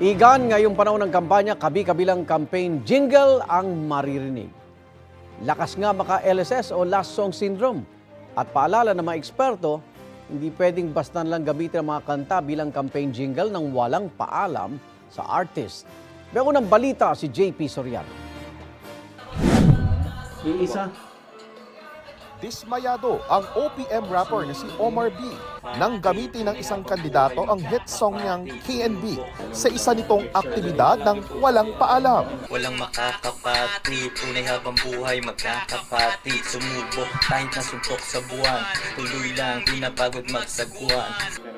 Igan, ngayong panahon ng kampanya, kabi-kabilang campaign jingle ang maririnig. Lakas nga maka-LSS o last song syndrome. At paalala ng mga eksperto, hindi pwedeng basta lang gamitin ang mga kanta bilang campaign jingle nang walang paalam sa artist. May unang balita si JP Soriano. Iisa. Dismayado ang OPM rapper na si Omar B nang gamitin ng isang kandidato ang hit song niyang KNB sa isa nitong aktibidad ng walang paalam. Walang makakapati, tunay habang buhay magkakapati. Sumubok kahit nasuntok sa buwan, tuloy lang, di napagod magsagwan.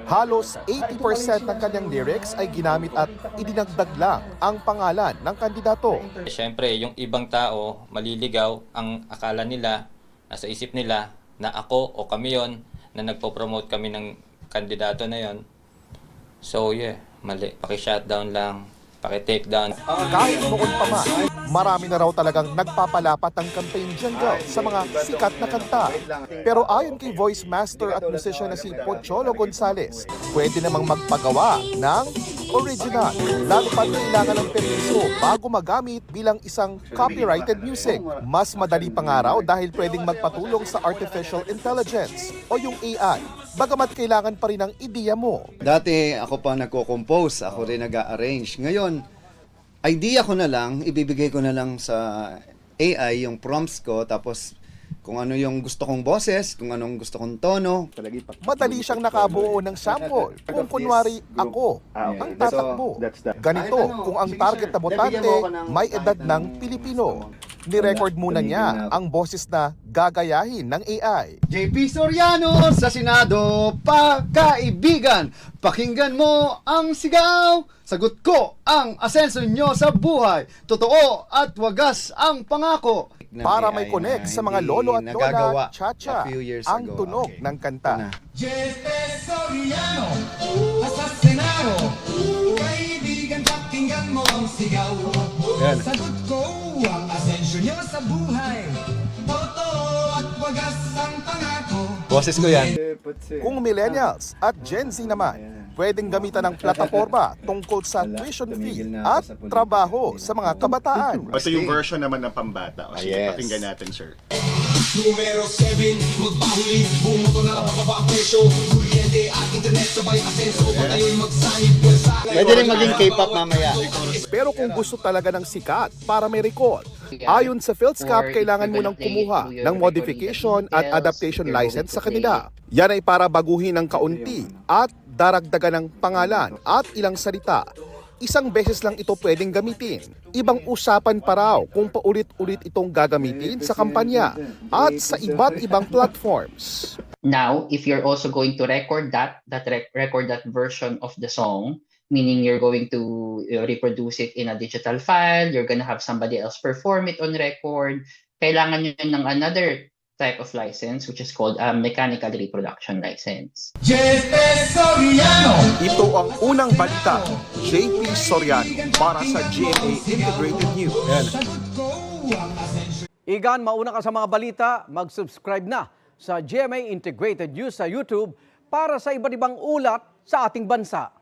Halos 80% ng kanyang lyrics ay ginamit at idinagdag lang ang pangalan ng kandidato. Siyempre, yung ibang tao maliligaw, ang akala nila, nasa isip nila na ako o kami yon na nagpo-promote kami ng kandidato na yon. So mali. Paki-shutdown lang, paki-take down. Kahit noon pa man, marami na raw talagang nagpapalapat ng campaign jingle sa mga sikat na kanta. Pero ayon kay voice master at musician na si Pocholo Gonzales, pwede namang magpagawa ng original, lalo pa kailangan ng permiso bago magamit bilang isang copyrighted music. Mas madali pa nga raw dahil pwedeng magpatulong sa artificial intelligence o yung AI, bagamat kailangan pa rin ang ideya mo. Dati ako pa nagko-compose, ako rin nag-arrange. Ngayon, idea ko na lang, ibibigay ko na lang sa AI yung prompts ko, tapos kung ano yung gusto kong boses, kung anong gusto kong tono. Madali siyang nakabuo ng sample. Kung kunwari ako ang tatakbo. Ganito kung ang target na botante may edad ng Pilipino. Ni-record muna niya ang boses na gagayahin ng AI. JP Soriano sa Senado, pakaibigan, pakinggan mo ang sigaw. Sagot ko ang asenso nyo sa buhay. Totoo at wagas ang pangako. Para may connect sa mga lolo at lola, chacha, ang tunog ng kanta. JP Soriano, sa Senado, kaibigan, pakinggan mo ang sigaw. Sagot ko ang asensyo niyo sa buhay. Totoo at wagas ang pangako. Boses ko yan. Kung millennials at Gen Z naman, pwedeng gamitan ng plataforma tungkol sa tuition fee at trabaho sa mga kabataan. Ito yung version naman ng pambata. O sige, Yes. pakinggan natin, sir. Numero 7, magpahuli, bumoto na lang pababa ang presyo. Kuryente at internet sabay asenso, patayo'y magsanib pwersa. Pwede rin maging K-pop mamaya. Pero kung gusto talaga ng sikat para may record, ayon sa PhilSCAP, kailangan mo nang kumuha ng modification at adaptation license sa kanila. Yan ay para baguhin ng kaunti at daragdagan ng pangalan at ilang salita. Isang beses lang ito pwedeng gamitin. Ibang usapan pa raw kung paulit-ulit itong gagamitin sa kampanya at sa iba't ibang platforms. Now, if you're also going to record record that version of the song, meaning you're going to reproduce it in a digital file, you're gonna have somebody else perform it on record, kailangan nyo ng another type of license which is called a mechanical reproduction license. JP Soriano, Ito ang unang balita, JP Soriano para sa GMA Integrated News. sagot ko ang asensyo. Igan, mauna ka sa mga balita, mag-subscribe na sa GMA Integrated News sa YouTube para sa iba't ibang ulat sa ating bansa.